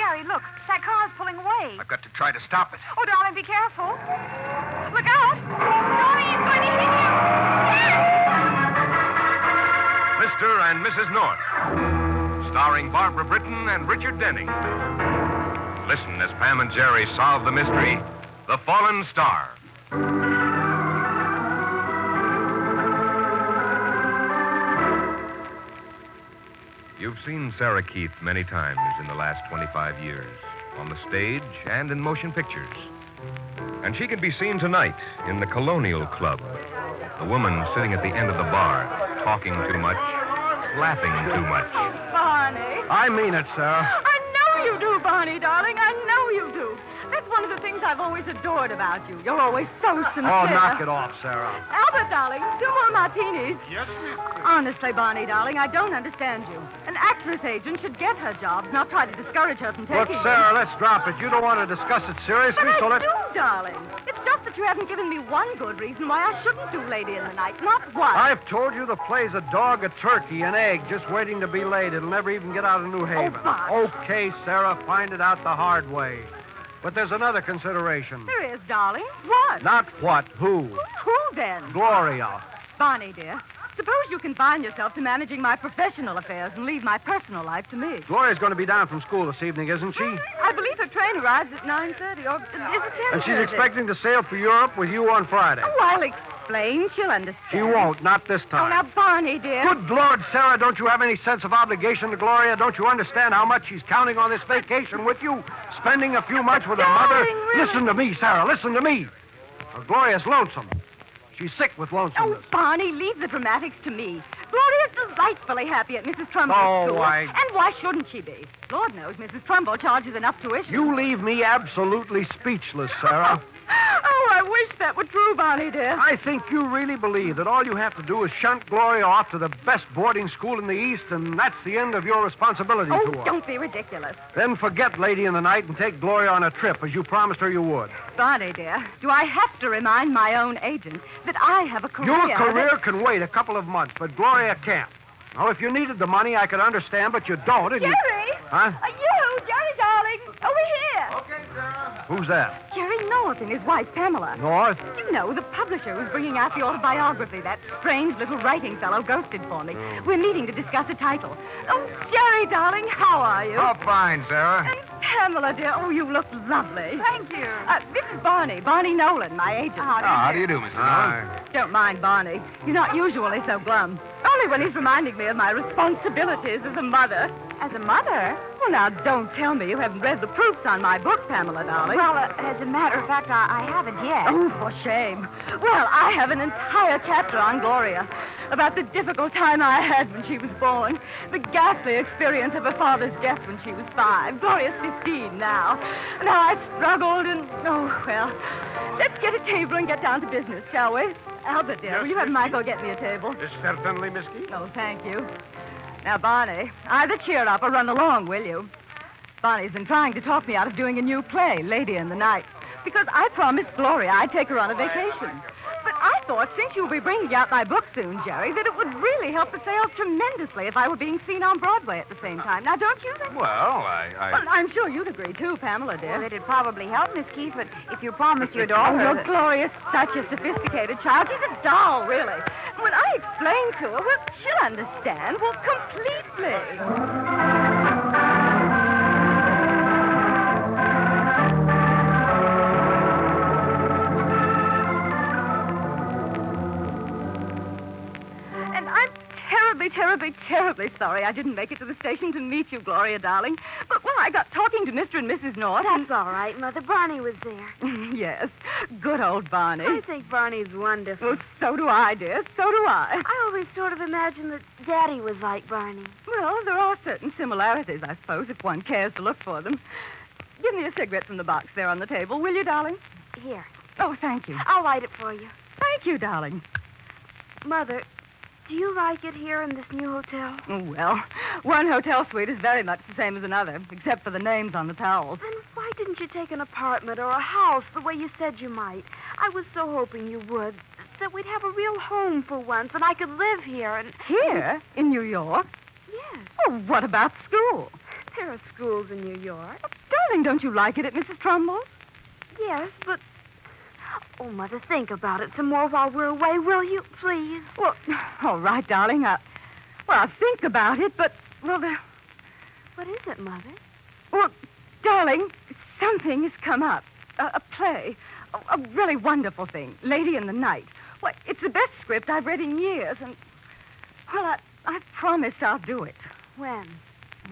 Jerry, look. That car's pulling away. I've got to try to stop it. Oh, darling, be careful. Look out. Darling, it's going to hit you. Mr. and Mrs. North, starring Barbara Britton and Richard Denning. Listen as Pam and Jerry solve the mystery, The Fallen Star. You've seen Sarah Keith many times in the last 25 years, on the stage and in motion pictures. And she can be seen tonight in the Colonial Club. The woman sitting at the end of the bar, talking too much, laughing too much. Barney. I mean it, Sarah. I know you do, Barney, darling. I know you do. That's one of the things I've always adored about you. You're always so sincere. Oh, knock it off, Sarah. Albert, darling, 2 more martinis. Yes, miss. Honestly, Barney, darling, I don't understand you. An actress agent should get her jobs, not try to discourage her from taking Look, Sarah, let's drop it. You don't want to discuss it seriously, but so I let's... do, darling. It's just that you haven't given me one good reason why I shouldn't do Lady in the Night. Not one. I've told you the play's a dog, a turkey, an egg, just waiting to be laid. It'll never even get out of New Haven. Bosh. Okay, Sarah, find it out the hard way. But there's another consideration. There is, darling. What? Not what, who. Who then? Gloria. Barney, dear, suppose you confine yourself to managing my professional affairs and leave my personal life to me. Gloria's going to be down from school this evening, isn't she? I believe her train arrives at 9:30, or is it 10:30? And she's expecting to sail for Europe with you on Friday. Oh, I'll explain. She'll understand. She won't, not this Oh, time. now, Barney, dear. Good Lord, Sarah, don't you have any sense of obligation to Gloria? Don't you understand how much she's counting on this vacation with you? Spending a few months with her mother? Darling, really? Listen to me, Sarah, listen to me. Now, Gloria's lonesome. She's sick with Oh, lonesomeness. Barney, leave the dramatics to me. Gloria's delightfully happy at Mrs. Trumbull's school. And why shouldn't she be? Lord knows Mrs. Trumbull charges enough tuition. You leave me absolutely speechless, Sarah. Oh, I wish that were true, Barney, dear. I think you really believe that all you have to do is shunt Gloria off to the best boarding school in the East, and that's the end of your responsibility Oh, to her. don't be ridiculous. Then forget Lady in the Night and take Gloria on a trip, as you promised her you would. Barney, dear, do I have to remind my own agent that I have a career? Your career can wait a couple of months, but Gloria can't. Now, if you needed the money, I could understand, but you don't. And Jerry! Huh? You, Jerry, darling. Over here. Okay, Sarah. Who's that? Jerry North and his wife, Pamela. North? You know, the publisher who's bringing out the autobiography. That strange little writing fellow ghosted for me. Oh. We're meeting to discuss a title. Oh, Jerry, darling, how are you? Oh, fine, Sarah. And Pamela, dear, oh, you look lovely. Thank you. This is Barney Nolan, my agent. How do you do, Mrs. Nolan? Don't mind Barney. He's not usually so glum. Only when he's reminding me of my responsibilities as a mother. As a mother? Well, now, don't tell me you haven't read the proofs on my book, Pamela, darling. Well, as a matter of fact, I haven't yet. Oh, for shame. Well, I have an entire chapter on Gloria, about the difficult time I had when she was born, the ghastly experience of her father's death when she was 5. Gloria's 15 now. And how I struggled and, oh, well, let's get a table and get down to business, shall we? Albert, dear, will you have Michael get me a table? Certainly, Miss Keith. Oh, thank you. Now, Barney, either cheer up or run along, will you? Barney's been trying to talk me out of doing a new play, Lady in the Night, because I promised Gloria I'd take her on a vacation. But I thought, since you'll be bringing out my book soon, Jerry, that it would really help the sales tremendously if I were being seen on Broadway at the same time. Now, don't you think? Well, Well, I'm sure you'd agree, too, Pamela, dear. Well, it'd probably help, Miss Keith, but if you promised your Oh, daughter... your Gloria's such a sophisticated child. She's a doll, really. When I explain to her, well, she'll understand, well, completely. Terribly sorry I didn't make it to the station to meet you, Gloria, darling. But when I got talking to Mr. and Mrs. North... That's all right, Mother. Barney was there. Yes, good old Barney. I think Barney's wonderful. Well, so do I, dear. So do I. I always sort of imagined that Daddy was like Barney. Well, there are certain similarities, I suppose, if one cares to look for them. Give me a cigarette from the box there on the table, will you, darling? Here. Oh, thank you. I'll light it for you. Thank you, darling. Mother, do you like it here in this new hotel? Oh, well, one hotel suite is very much the same as another, except for the names on the towels. Then why didn't you take an apartment or a house the way you said you might? I was so hoping you would, that we'd have a real home for once, and I could live here and... Here? In New York? Yes. Oh, what about school? There are schools in New York. Darling, don't you like it at Mrs. Trumbull's? Yes, but... Oh, Mother, think about it some more while we're away, will you? Please. Well, all right, darling. I'll think about it, but, well, What is it, Mother? well, darling, something has come up. A play. A really wonderful thing. Lady in the Night. Well, it's the best script I've read in years, and, well, I've promised I'll do it. When?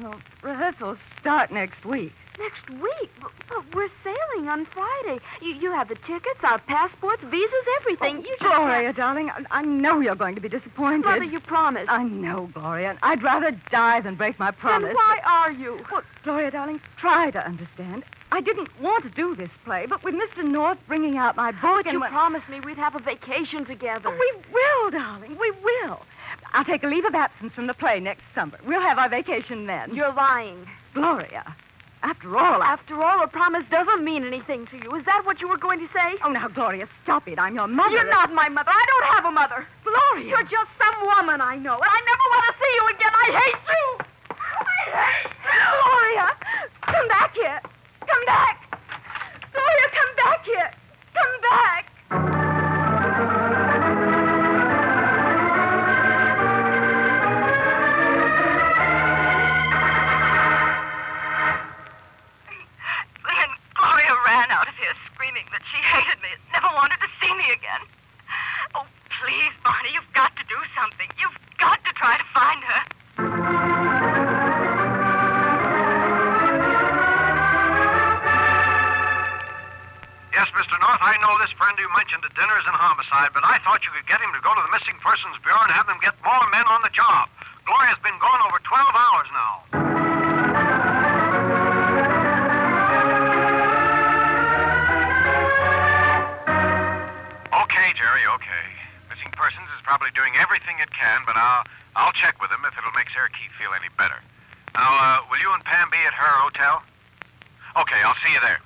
Well, rehearsals start next week. Next week? But we're sailing on Friday. You have the tickets, our passports, visas, everything. You just Gloria, darling, I know you're going to be disappointed. Mother, you promised. I know, Gloria. And I'd rather die than break my promise. Then why are you? Well, Gloria, darling, try to understand. I didn't want to do this play, but with Mr. North bringing out my book But you promised me we'd have a vacation together. We will, darling. We will. I'll take a leave of absence from the play next summer. We'll have our vacation then. You're lying. Gloria, after all, a promise doesn't mean anything to you. Is that what you were going to say? Oh, now, Gloria, stop it. I'm your mother. You're not my mother. I don't have a mother. Gloria. You're just some woman I know, and I never want to see you again. I hate you. I hate you. Gloria, come back here. Come back. Gloria, come back here. Come back. Then Gloria ran out of here screaming that she hated me and never wanted to see me again. Oh, please, Barney, you've got to do something. You've got to try to find her. Yes, Mr. North, I know this friend you mentioned at dinner is in homicide, but I thought you could get him to go to the Missing Persons Bureau and have them get more men on the job. Gloria's been gone over 12 hours now. Okay, Jerry, okay. Missing Persons is probably doing everything it can, but I'll check with them if it'll make Sarah Keith feel any better. Now, will you and Pam be at her hotel? Okay, I'll see you there.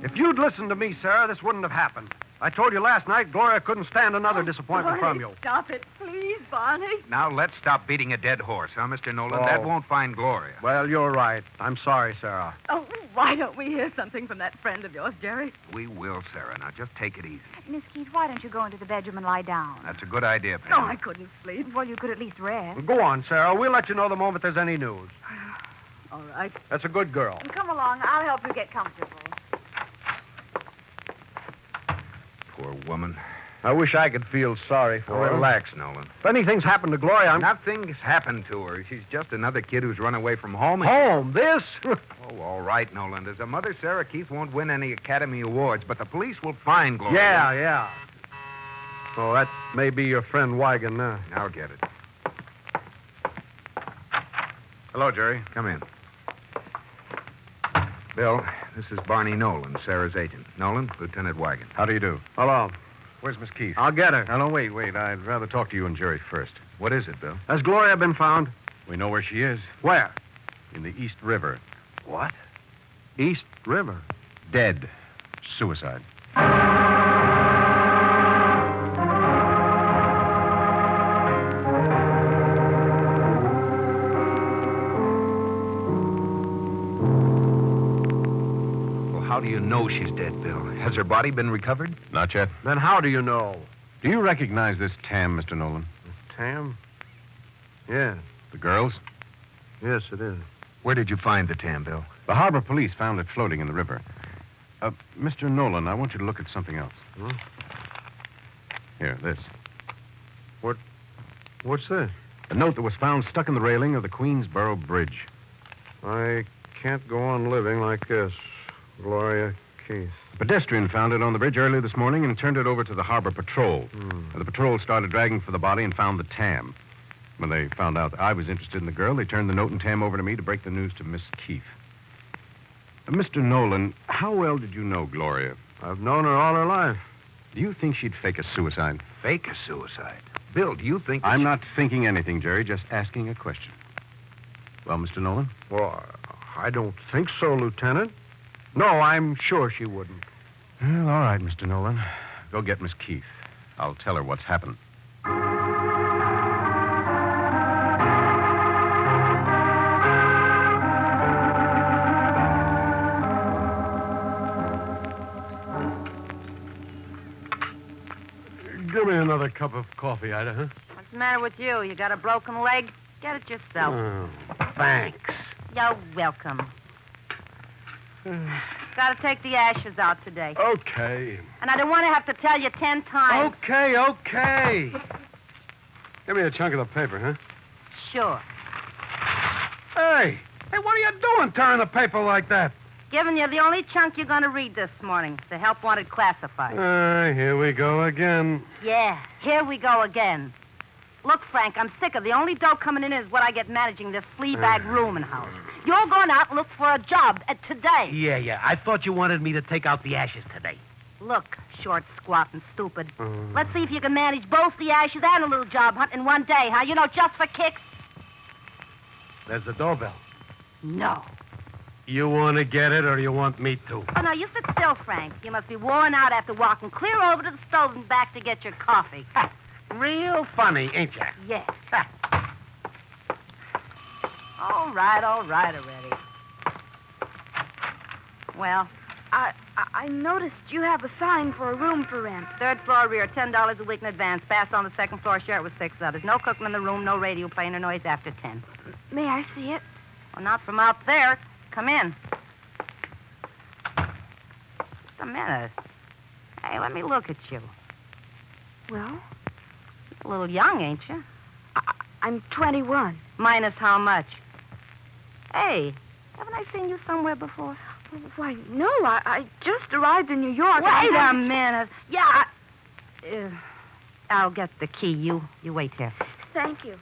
If you'd listened to me, Sarah, this wouldn't have happened. I told you last night Gloria couldn't stand another disappointment from you. Stop it, please, Barney. Now, let's stop beating a dead horse, huh, Mr. Nolan? Oh. That won't find Gloria. Well, you're right. I'm sorry, Sarah. Oh, why don't we hear something from that friend of yours, Jerry? We will, Sarah. Now, just take it easy. Miss Keith, why don't you go into the bedroom and lie down? That's a good idea, Pam. No, I couldn't sleep. Well, you could at least rest. Well, go on, Sarah. We'll let you know the moment there's any news. All right. That's a good girl. Come along. I'll help you get comfortable. Poor woman. I wish I could feel sorry for her. Relax, Nolan. If anything's happened to Gloria, Nothing's happened to her. She's just another kid who's run away from home. and- home. This? Oh, all right, Nolan. As a mother, Sarah Keith won't win any Academy Awards, but the police will find Gloria. Yeah. Oh, that may be your friend Wigan now. I'll get it. Hello, Jerry. Come in. Bill, this is Barney Nolan, Sarah's agent. Nolan, Lieutenant Wagon. How do you do? Hello. Where's Miss Keith? I'll get her. No, wait. I'd rather talk to you and Jerry first. What is it, Bill? Has Gloria been found? We know where she is. Where? In the East River. What? East River. Dead. Suicide. How do you know she's dead, Bill? Has her body been recovered? Not yet. Then how do you know? Do you recognize this Tam, Mr. Nolan? Tam? Yes. The girls? Yes, it is. Where did you find the Tam, Bill? The harbor police found it floating in the river. Mr. Nolan, I want you to look at something else. Hmm? Here, this. What's this? A note that was found stuck in the railing of the Queensboro Bridge. I can't go on living like this. Gloria Keith. A pedestrian found it on the bridge early this morning and turned it over to the harbor patrol. The patrol started dragging for the body and found the Tam. When they found out that I was interested in the girl, they turned the note and Tam over to me to break the news to Miss Keith. Mr. Nolan, how well did you know Gloria? I've known her all her life. Do you think she'd fake a suicide? Fake a suicide? Bill, do you think... I'm not thinking anything, Jerry, just asking a question. Well, Mr. Nolan? Well, I don't think so, Lieutenant. No, I'm sure she wouldn't. Well, all right, Mr. Nolan. Go get Miss Keith. I'll tell her what's happened. Give me another cup of coffee, Ida, huh? What's the matter with you? You got a broken leg? Get it yourself. Oh, thanks. You're welcome. Gotta take the ashes out today. Okay. And I don't want to have to tell you 10 times. Okay. Give me a chunk of the paper, huh? Sure. Hey, what are you doing tearing the paper like that? Giving you the only chunk you're going to read this morning. The help wanted classified. Here we go again. Yeah, here we go again. Look, Frank, I'm sick of the only dough coming in is what I get managing this flea bag rooming house. You're going out and look for a job today. Yeah. I thought you wanted me to take out the ashes today. Look, short, squat, and stupid. Let's see if you can manage both the ashes and a little job hunt in one day, huh? You know, just for kicks. There's the doorbell. No. You want to get it or you want me to? Oh, no, you sit still, Frank. You must be worn out after walking clear over to the stove and back to get your coffee. Real funny, ain't ya? Yes. All right already. Well, I noticed you have a sign for a room for rent. 3rd floor rear, $10 a week in advance. Pass on the 2nd floor, share it with 6 others. No cooking in the room, no radio playing or noise after 10. May I see it? Well, not from out there. Come in. Just a minute. Hey, let me look at you. Well, A little young, ain't you? I'm 21. Minus how much? Hey, haven't I seen you somewhere before? Why, no, I just arrived in New York. Wait a minute. Yeah, I'll get the key. You wait here. Thank you.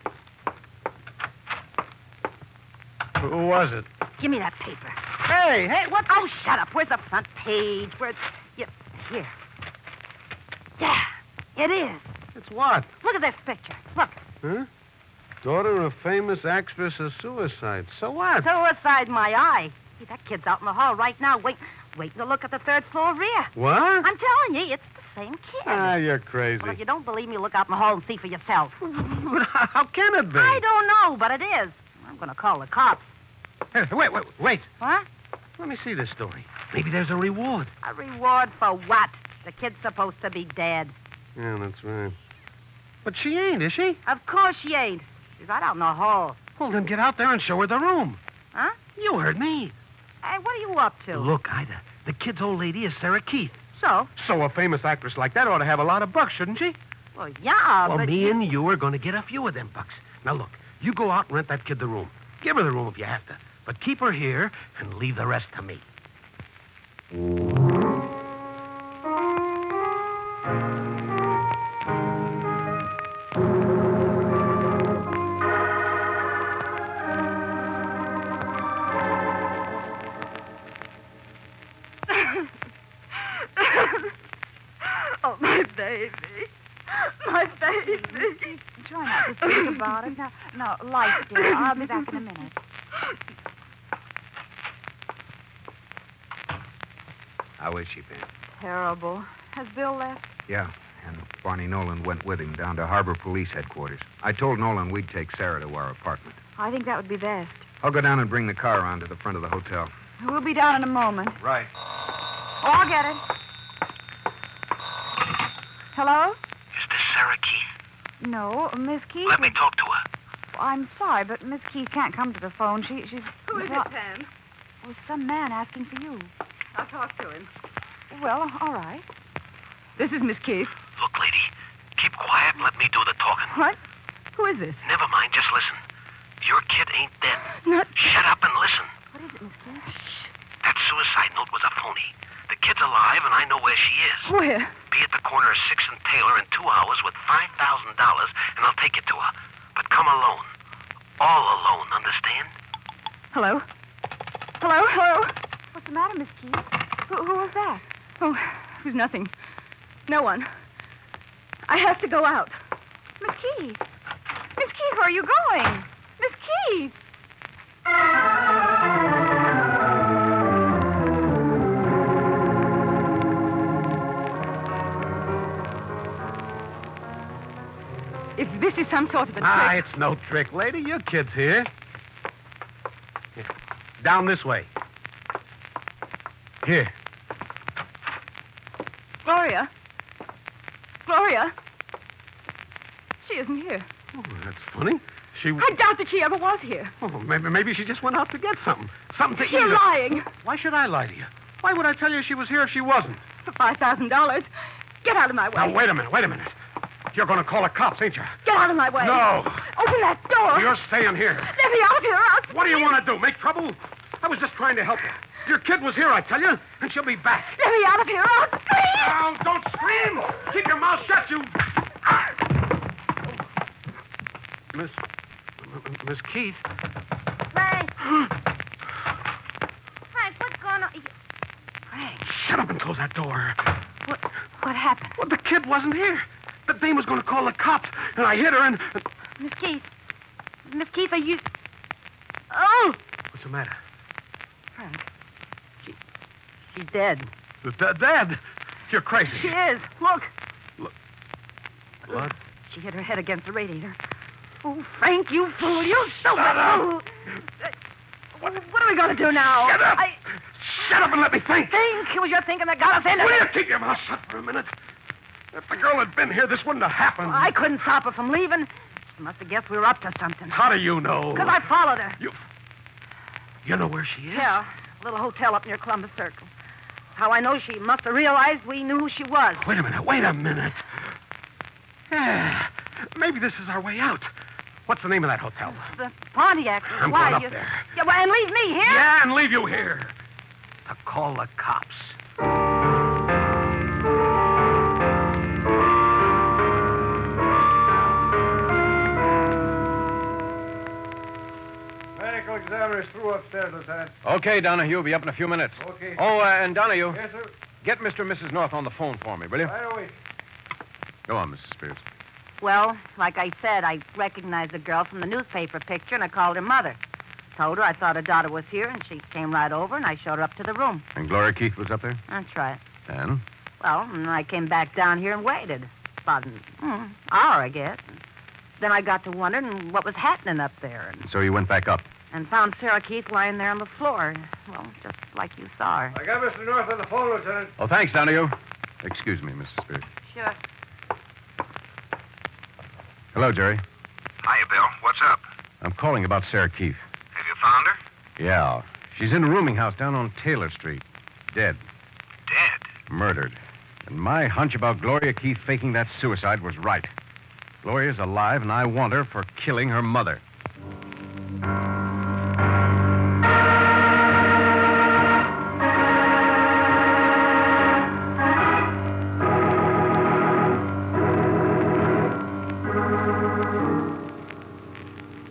Who was it? Give me that paper. Hey, what? Oh, shut up. Where's the front page? Here. Yeah, it is. It's what? Look at this picture. Look. Huh? Daughter of famous actress of suicide. So what? Suicide, my eye. See, that kid's out in the hall right now, waiting to look at the 3rd floor rear. What? I'm telling you, it's the same kid. You're crazy. Well, if you don't believe me, look out in the hall and see for yourself. How can it be? I don't know, but it is. I'm going to call the cops. Hey, wait. What? Let me see this story. Maybe there's a reward. A reward for what? The kid's supposed to be dead. Yeah, that's right. But she ain't, is she? Of course she ain't. She's right out in the hall. Well, then get out there and show her the room. Huh? You heard me. Hey, what are you up to? Look, Ida, the kid's old lady is Sarah Keith. So? So a famous actress like that ought to have a lot of bucks, shouldn't she? Well, yeah, Well, but... me and you are going to get a few of them bucks. Now, look, you go out and rent that kid the room. Give her the room if you have to. But keep her here and leave the rest to me. Oh, my baby. My baby. Try not to think about it. No, lie still. I'll be back in a minute. How is she, Ben? Terrible. Has Bill left? Yeah, and Barney Nolan went with him down to Harbor Police Headquarters. I told Nolan we'd take Sarah to our apartment. I think that would be best. I'll go down and bring the car around to the front of the hotel. We'll be down in a moment. Right. Oh, I'll get it. Hello? Is this Sarah Keith? No, Miss Keith. Let me talk to her. I'm sorry, but Miss Keith can't come to the phone. She's. Who is it, Pam? Was some man asking for you. I'll talk to him. Well, all right. This is Miss Keith. Look, lady, keep quiet and let me do the talking. What? Who is this? Never mind, just listen. Your kid ain't dead. Not... Shut up and listen. What is it, Miss Keith? That suicide note was a phony. The kid's alive, and I know where she is. Where? Be at the corner of 6th and Taylor in 2 hours with $5,000, and I'll take you to her. But come alone. All alone, understand? Hello? Hello? What's the matter, Miss Keith? Who was that? Oh, it was nothing. No one. I have to go out. Miss Keith. Miss Keith, where are you going? Miss Keith. If this is some sort of a trick... It's no trick, lady. Your kid's here. Down this way. Here. Gloria. Gloria. She isn't here. Oh, that's funny. I doubt that she ever was here. Oh, maybe she just went out to get something. Something to eat. You're lying. Why should I lie to you? Why would I tell you she was here if she wasn't? For $5,000. Get out of my way. Now, wait a minute. You're going to call the cops, ain't you? Get out of my way. No. Open that door. You're staying here. Let me out of here, or else... What do you want to do, make trouble? I was just trying to help you. Your kid was here, I tell you, and she'll be back. Let me out of here, or else... Now, don't scream. Keep your mouth shut, you... Miss Keith. Frank. Frank, what's going on? Frank. Shut up and close that door. What happened? Well, the kid wasn't here. The dame was going to call the cops, and I hit her and... Miss Keith. Miss Keith, are you... Oh! What's the matter? Frank. She's dead. Dead? You're crazy. She is. Look. Blood? She hit her head against the radiator. Oh, Frank, you fool. You stupid fool. What are we going to do now? Shut up. Shut up and let me think. Think? It was your thinking that got us into Will this. you keep your mouth shut for a minute? If the girl had been here, this wouldn't have happened. Well, I couldn't stop her from leaving. She must have guessed we were up to something. How do you know? Because I followed her. You know where she is? Yeah, a little hotel up near Columbus Circle. How I know she must have realized we knew who she was. Wait a minute. Yeah, maybe this is our way out. What's the name of that hotel? The Pontiac. I'm Why, going up there. Yeah, well, and leave me here? Yeah, and leave you here. To call the cops. Medical examiner's through upstairs, Lieutenant. Okay, Donahue. You'll be up in a few minutes. Okay. Oh, and Donahue. Yes, sir. Get Mr. and Mrs. North on the phone for me, will you? Right away. Go on, Mrs. Spears. Well, like I said, I recognized the girl from the newspaper picture, and I called her mother. Told her I thought her daughter was here, and she came right over, and I showed her up to the room. And Gloria Keith was up there? That's right. And? Well, and I came back down here and waited. About an hour, I guess. Then I got to wondering what was happening up there, And so you went back up. and found Sarah Keith lying there on the floor. Well, just like you saw her. I got Mr. North on the phone, Lieutenant. Oh, thanks, Donahue. Excuse me, Mrs. Spears. Sure. Hello, Jerry. Hiya, Bill. What's up? I'm calling about Sarah Keith. Have you found her? Yeah. She's in a rooming house down on Taylor Street. Dead. Dead? Murdered. And my hunch about Gloria Keith faking that suicide was right. Gloria's alive, and I want her for killing her mother.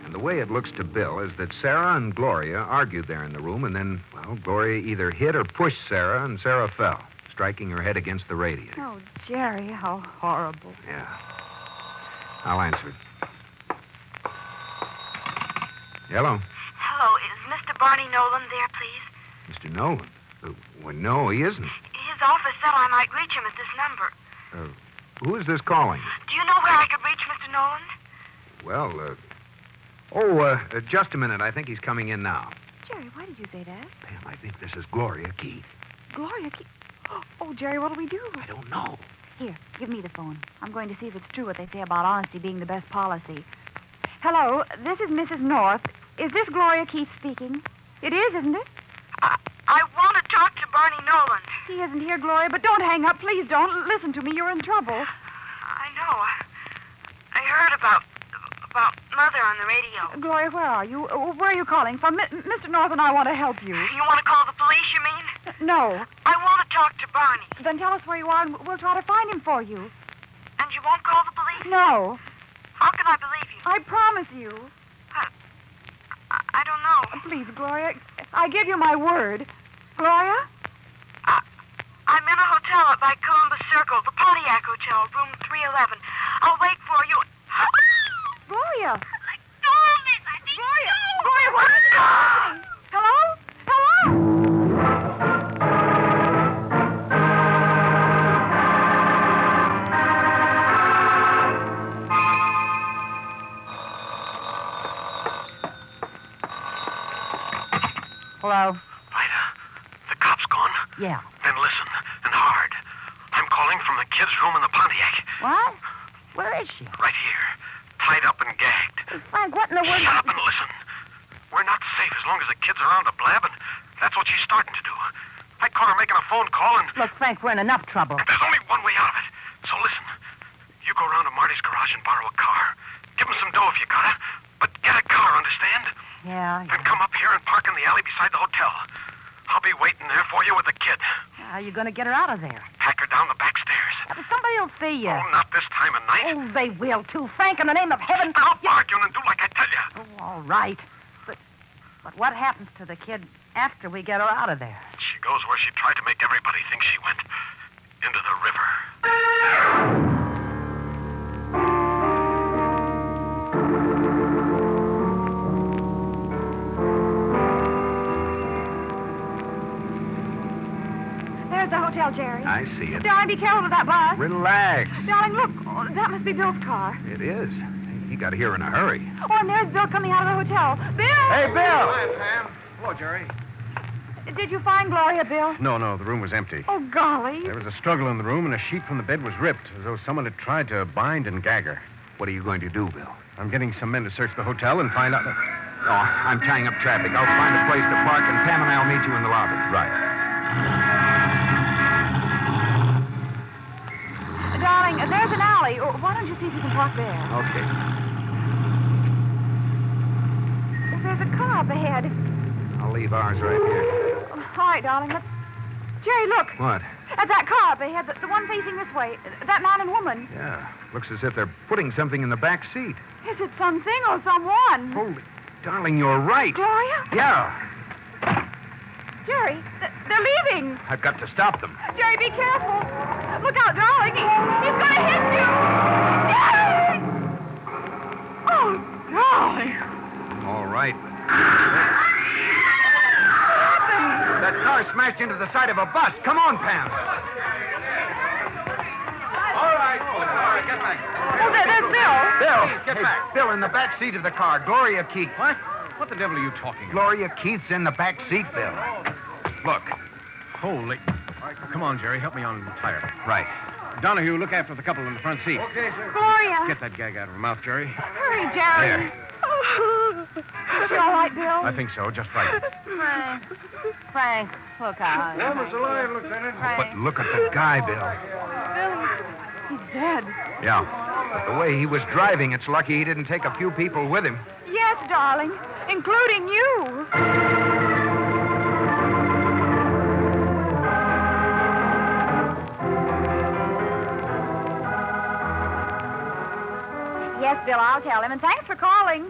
And the way it looks to Bill is that Sarah and Gloria argued there in the room, and then, well, Gloria either hit or pushed Sarah, and Sarah fell, striking her head against the radiator. Oh, Jerry, how horrible. Yeah. I'll answer it. Hello. Hello, is Mr. Barney Nolan there, please? Mr. Nolan? Well, no, he isn't. His office said I might reach him at this number. Who is this calling? Do you know where I could reach Mr. Nolan? Well, just a minute. I think he's coming in now. Jerry, why did you say that? Pam, I think this is Gloria Keith. Gloria, oh, Jerry, what'll we do? I don't know. Here, give me the phone. I'm going to see if it's true what they say about honesty being the best policy. Hello, this is Mrs. North. Is this Gloria Keith speaking? It is, isn't it? I want to talk to Barney Nolan. He isn't here, Gloria, but don't hang up. Please don't. Listen to me. You're in trouble. I know. I heard about Mother on the radio. Gloria, where are you? Where are you calling from? Mr. North and I want to help you. You want to call the police, you mean? No. I want to talk to Barney. Then tell us where you are and we'll try to find him for you. And you won't call the police? No. How can I believe you? I promise you. I don't know. Please, Gloria, I give you my word. Gloria? I'm in a hotel up by Columbus Circle, the Pontiac Hotel, room 311. I'll wait for you. Gloria. Let go of me. Let me Gloria. go. Gloria, what is happening? Hello? Hello? Yeah. Then listen, and hard. I'm calling from the kid's room in the Pontiac. What? Where is she? Right here. Tied up and gagged. Hey, Frank, what in the world? Shut up and listen. We're not safe as long as the kid's around to blab, and that's what she's starting to do. I caught her making a phone call, and Look, Frank, we're in enough trouble. there's only one way out of it. So listen. You go around to Marty's garage and borrow a car. Give him some dough if you got it. But get a car, understand? Yeah. Then come up here and park in the alley beside the hotel. I'll be waiting there for you with the kid. How are you going to get her out of there? Pack her down the back stairs. Somebody will see you. Oh, not this time of night. Oh, they will, too. Frank, in the name of heaven. Stop arguing and do like I tell you. Oh, all right. But what happens to the kid after we get her out of there? She goes where she tried to make everybody think she went. Into the river. There's the hotel, Jerry. I see it. Darling, be careful with that bus. Relax. Darling, look. Oh, that must be Bill's car. It is. He got here in a hurry. Oh, and there's Bill coming out of the hotel. Bill! Hey, Bill! Hi, Pam. Hello, Jerry. Did you find Gloria, Bill? No, the room was empty. Oh, golly. There was a struggle in the room, and a sheet from the bed was ripped, as though someone had tried to bind and gag her. What are you going to do, Bill? I'm getting some men to search the hotel and find out. Oh, I'm tying up traffic. I'll find a place to park, and Pam and I'll meet you in the lobby. Right. Darling, there's an alley. Oh, why don't you see if you can park there? Okay. There's a car up ahead. I'll leave ours right here. All right, darling. Let's... Jerry, look. What? At that car up ahead, the one facing this way. That man and woman. Yeah. Looks as if they're putting something in the back seat. Is it something or someone? Holy... Darling, you're right. Gloria? Yeah. Jerry, they're leaving. I've got to stop them. Jerry, be careful. Look out, darling. He's going to hit you. Jerry! Oh, darling. All right. What happened? That car smashed into the side of a bus. Come on, Pam. All right, get back. Oh, there's Bill. Bill, get back. Bill, in the back seat of the car. Gloria Keith. What? What the devil are you talking about? Gloria Keith's in the back seat, Bill. Look. Holy. Come on, Jerry. Help me untie her. Right. Donahue, look after the couple in the front seat. Okay, sir. Gloria. Get that gag out of her mouth, Jerry. Hurry, Jerry. There. Is she all right, Bill? I think so. Just right. Frank, look out. Woman's alive, Lieutenant. But look at the guy, Bill. He's dead. Yeah. But the way he was driving, it's lucky he didn't take a few people with him. Yes, darling, including you. Yes, Bill, I'll tell him. And thanks for calling.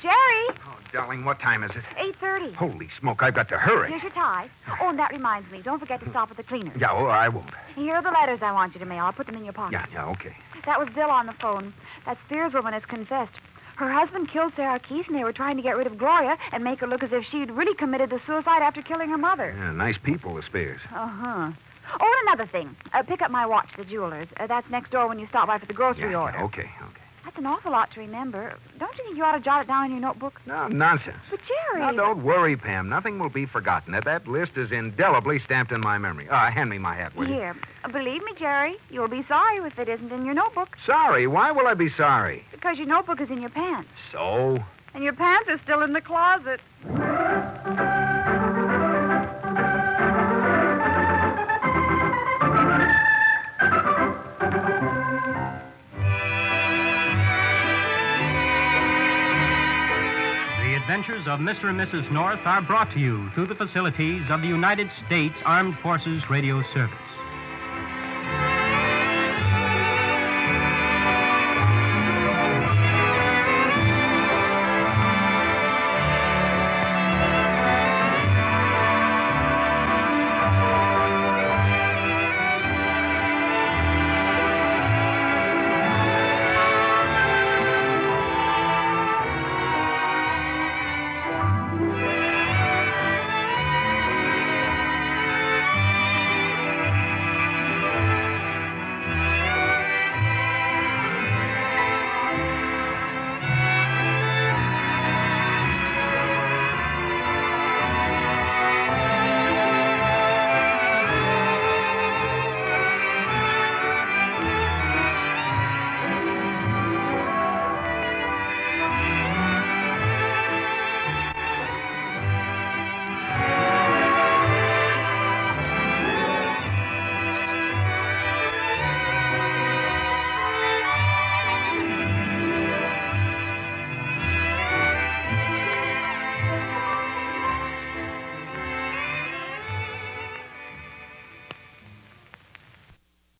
Jerry, Oh, darling, what time is it? 8:30. Holy smoke, I've got to hurry. Here's your tie. Oh, and that reminds me. Don't forget to stop at the cleaners. Yeah, oh, I won't. Here are the letters I want you to mail. I'll put them in your pocket. Yeah, okay. That was Bill on the phone. That Spears woman has confessed. Her husband killed Sarah Keith, and they were trying to get rid of Gloria and make her look as if she'd really committed the suicide after killing her mother. Yeah, nice people, the Spears. Uh-huh. Oh, and another thing. Pick up my watch at the jeweler's. That's next door when you stop by for the grocery order. Okay. That's an awful lot to remember. Don't you think you ought to jot it down in your notebook? No, nonsense. But, Jerry... Now, don't worry, Pam. Nothing will be forgotten. That list is indelibly stamped in my memory. Hand me my hat, will you? Here. Believe me, Jerry, you'll be sorry if it isn't in your notebook. Sorry? Why will I be sorry? Because your notebook is in your pants. So? And your pants are still in the closet. The Adventures of Mr. and Mrs. North are brought to you through the facilities of the United States Armed Forces Radio Service.